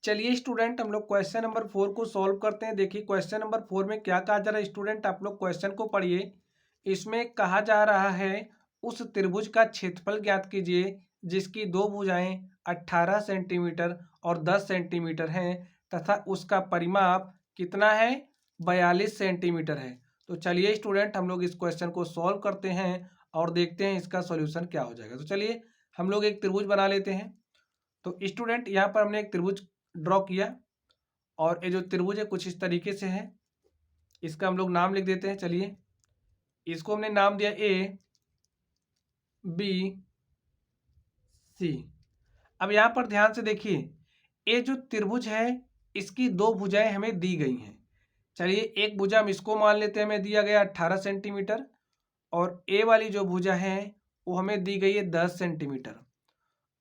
चलिए स्टूडेंट, हम लोग क्वेश्चन नंबर 4 को सॉल्व करते हैं। देखिए क्वेश्चन नंबर 4 में क्या कहा जा रहा है स्टूडेंट, आप लोग क्वेश्चन को पढ़िए। इसमें कहा जा रहा है उस त्रिभुज का क्षेत्रफल ज्ञात कीजिए जिसकी दो भुजाएं 18 सेंटीमीटर और 10 सेंटीमीटर हैं तथा उसका परिमाप कितना है, 42 सेंटीमीटर है। तो चलिए स्टूडेंट, हम लोग इस क्वेश्चन को सॉल्व करते हैं और देखते हैं इसका सॉल्यूशन क्या हो जाएगा। तो चलिए हम लोग एक त्रिभुज बना लेते हैं। तो स्टूडेंट, यहाँ पर हमने एक त्रिभुज ड्रॉ किया और ये जो त्रिभुज है कुछ इस तरीके से है। इसका हम लोग नाम लिख देते हैं। चलिए इसको हमने नाम दिया ए बी सी। अब यहाँ पर ध्यान से देखिए, ये जो त्रिभुज है इसकी दो भुजाएं हमें दी गई हैं। चलिए एक भुजा हम इसको मान लेते हैं, हमें दिया गया 18 सेंटीमीटर और ए वाली जो भुजा है वो हमें दी गई है 10 सेंटीमीटर।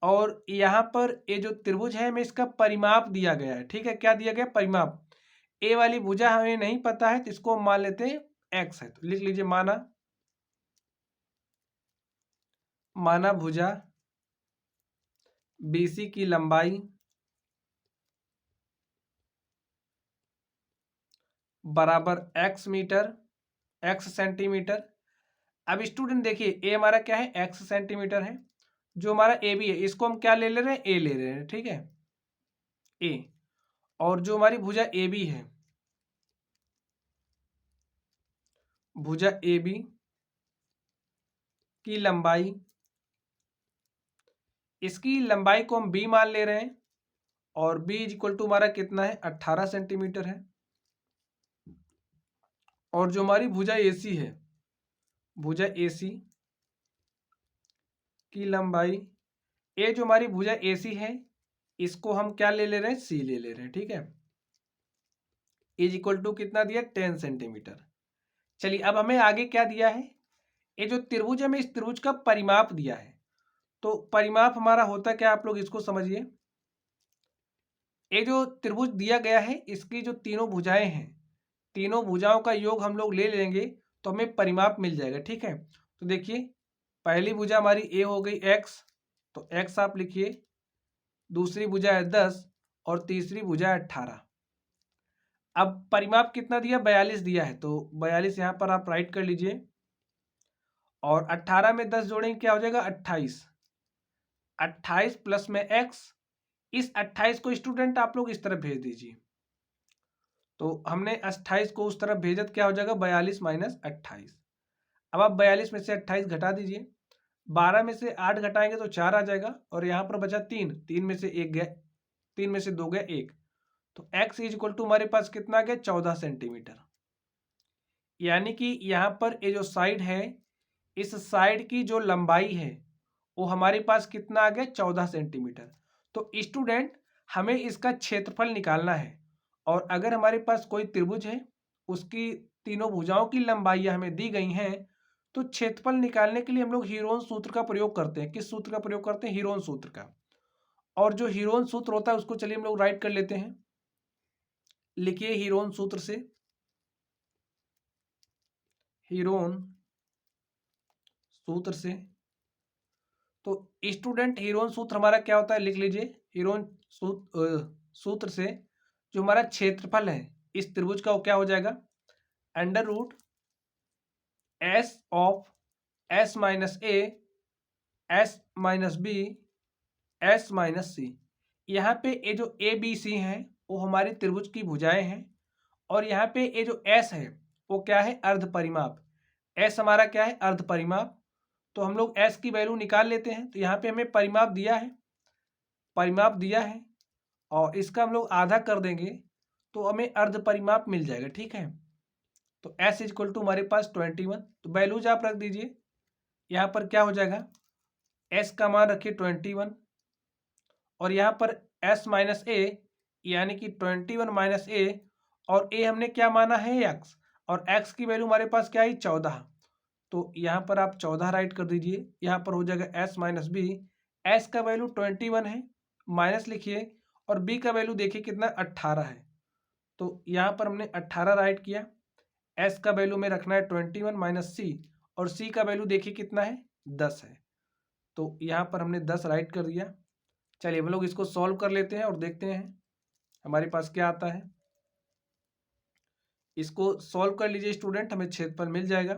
और यहाँ पर ये जो त्रिभुज है हमें इसका परिमाप दिया गया है। ठीक है, क्या दिया गया, परिमाप। ए वाली भुजा हमें नहीं पता है तो इसको हम मान लेते हैं एक्स है। तो लिख लीजिए माना भुजा बीसी की लंबाई बराबर एक्स मीटर, एक्स सेंटीमीटर। अब स्टूडेंट देखिए ए हमारा क्या है, एक्स सेंटीमीटर है। जो हमारा ए बी है इसको हम क्या ले ले रहे हैं, ए ले रहे हैं। ठीक है, ए। और जो हमारी भुजा ए बी है, भुजा ए बी की लंबाई, इसकी लंबाई को हम बी मान ले रहे हैं और बी इज इक्वल टू हमारा कितना है, 18 सेंटीमीटर है। और जो हमारी भुजा एसी है, भुजा एसी की लंबाई, ये जो हमारी भुजा एसी है इसको हम क्या ले ले रहे हैं, सी ले ले रहे हैं। ठीक है, इज इक्वल टू कितना दिया, 10 सेंटीमीटर। चलिए अब हमें आगे क्या दिया है, ये जो त्रिभुज है हमें इस त्रिभुज का परिमाप दिया है। तो परिमाप हमारा होता क्या, आप लोग इसको समझिए। ये जो त्रिभुज दिया गया है इसकी जो तीनों भुजाएं हैं, तीनों भुजाओं का योग हम लोग ले लेंगे तो हमें परिमाप मिल जाएगा। ठीक है, तो देखिए पहली भुजा हमारी ए हो गई एक्स, तो एक्स आप लिखिए। दूसरी भुजा है 10 और तीसरी भुजा है 18। अब परिमाप कितना दिया, 42 दिया है, तो 42 यहाँ पर आप राइट कर लीजिए। और 18 में 10 जोड़ेंगे क्या हो जाएगा, 28। 28 प्लस में एक्स, इस 28 को स्टूडेंट आप लोग इस तरफ भेज दीजिए। तो हमने 28 को उस तरफ भेजा तो क्या हो जाएगा, 42 माइनस 28। अब आप 42 में से 28 घटा दीजिए। 12 में से 8 घटाएंगे तो 4 आ जाएगा और यहाँ पर बचा 3, 3 में से 1 गया, 3 में से 2 गया 1। तो x इज इक्वल टू हमारे पास कितना आ गया, 14 सेंटीमीटर। यानी कि यहाँ पर ये जो साइड है, इस साइड की जो लंबाई है वो हमारे पास कितना आ गया, 14 सेंटीमीटर। तो स्टूडेंट हमें इसका क्षेत्रफल निकालना है। और अगर हमारे पास कोई त्रिभुज है उसकी तीनों भुजाओं की लंबाइयां हमें दी गई हैं तो क्षेत्रफल निकालने के लिए हम लोग हीरोन सूत्र का प्रयोग करते हैं। किस सूत्र का प्रयोग करते हैं, हीरोन सूत्र का। और जो हीरोन सूत्र होता है उसको चलिए हम लोग राइट कर लेते हैं। लिखिए हीरोन सूत्र से, हीरोन सूत्र से। तो स्टूडेंट हीरोन सूत्र हमारा क्या होता है, लिख लीजिए। हीरोन सूत्र से जो हमारा क्षेत्रफल है इस त्रिभुज का वो क्या हो जाएगा, under root s of s minus a, s minus b, s minus c. यहाँ पे ये जो ए बी सी हैं वो हमारी त्रिभुज की भुजाएं हैं। और यहाँ पे ये जो एस है वो क्या है, अर्ध परिमाप। एस हमारा क्या है, अर्ध परिमाप। तो हम लोग एस की वैल्यू निकाल लेते हैं। तो यहाँ पे हमें परिमाप दिया है, परिमाप दिया है और इसका हम लोग आधा कर देंगे तो हमें अर्ध परिमाप मिल जाएगा। ठीक है, तो एस इज इक्वल टू हमारे पास 21। तो वैल्यूज आप रख दीजिए। यहाँ पर क्या हो जाएगा, एस का मान रखिए 21 और यहाँ पर एस माइनस ए यानी कि 21 माइनस ए। और ए हमने क्या माना है, एक्स। और एक्स की वैल्यू हमारे पास क्या है, 14। तो यहाँ पर आप 14 राइट कर दीजिए। यहाँ पर हो जाएगा एस माइनस बी। एस का वैल्यू 21 है, माइनस लिखिए। और बी का वैल्यू देखिए कितना, 18 है। तो यहाँ पर हमने 18 राइट किया। एस का वैल्यू में रखना है 21 माइनस सी। और सी का वैल्यू देखिए कितना है, 10 है। तो यहाँ पर हमने 10 राइट कर दिया। चलिए हम लोग इसको सॉल्व कर लेते हैं और देखते हैं। हमारे पास क्या आता है, इसको सॉल्व कर लीजिए स्टूडेंट, हमें क्षेत्रफल मिल जाएगा।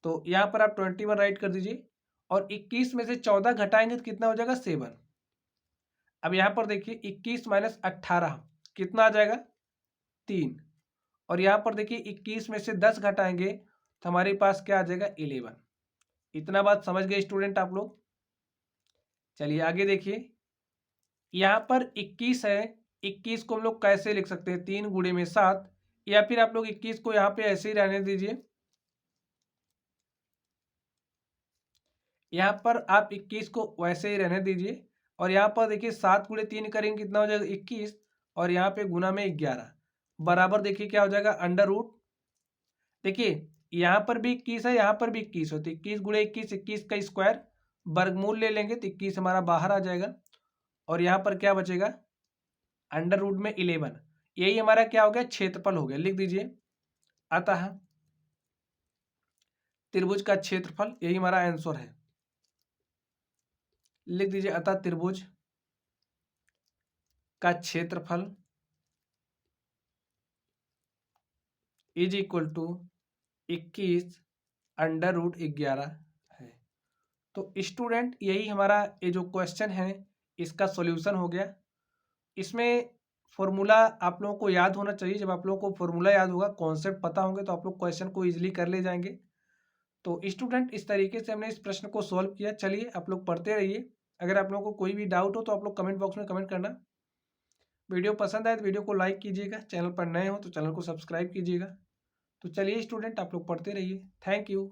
तो यहाँ पर आप 21 राइट कर दीजिए और 21 में से 14 घटाएंगे तो कितना हो जाएगा 7। अब यहाँ पर देखिए 21 माइनस 18 कितना आ जाएगा 3। और यहाँ पर देखिए 21 में से 10 घटाएंगे तो हमारे पास क्या आ जाएगा 11। इतना बात समझ गए स्टूडेंट आप लोग। चलिए आगे देखिए, यहाँ पर 21 है, 21 को हम लोग कैसे लिख सकते हैं 3 गुणे में 7, या फिर आप लोग 21 को यहाँ पे ऐसे ही रहने दीजिए। यहाँ पर आप 21 को वैसे ही रहने दीजिए और यहाँ पर देखिए 7 गुणे 3 करेंगे कितना हो जाएगा 21, और यहाँ पे गुना में 11 बराबर देखिए क्या हो जाएगा अंडर रूट। देखिए यहाँ पर भी 21 है, यहाँ पर भी 21 हो, तो 21 गुणे 21, 21 का स्क्वायर, वर्गमूल ले लेंगे तो 21 हमारा बाहर आ जाएगा और यहाँ पर क्या बचेगा अंडर रूट में 11। यही हमारा क्या हो गया क्षेत्रफल हो गया, लिख दीजिए अतः त्रिभुज का क्षेत्रफल, यही हमारा आंसर है, लिख दीजिए अतः त्रिभुज का क्षेत्रफल is equal to 21 under root 11 है। तो स्टूडेंट यही हमारा ये जो क्वेश्चन है इसका सॉल्यूशन हो गया। इसमें फॉर्मूला आप लोगों को याद होना चाहिए। जब आप लोगों को फॉर्मूला याद होगा, कॉन्सेप्ट पता होंगे, तो आप लोग क्वेश्चन को इजीली कर ले जाएंगे। तो स्टूडेंट इस तरीके से हमने इस प्रश्न को सॉल्व किया। चलिए आप लोग पढ़ते रहिए। अगर आप लोगों को कोई भी डाउट हो तो आप लोग कमेंट बॉक्स में कमेंट करना। वीडियो पसंद आए तो वीडियो को लाइक कीजिएगा, चैनल पर नए हो तो चैनल को सब्सक्राइब कीजिएगा। तो चलिए स्टूडेंट आप लोग पढ़ते रहिए। Thank you.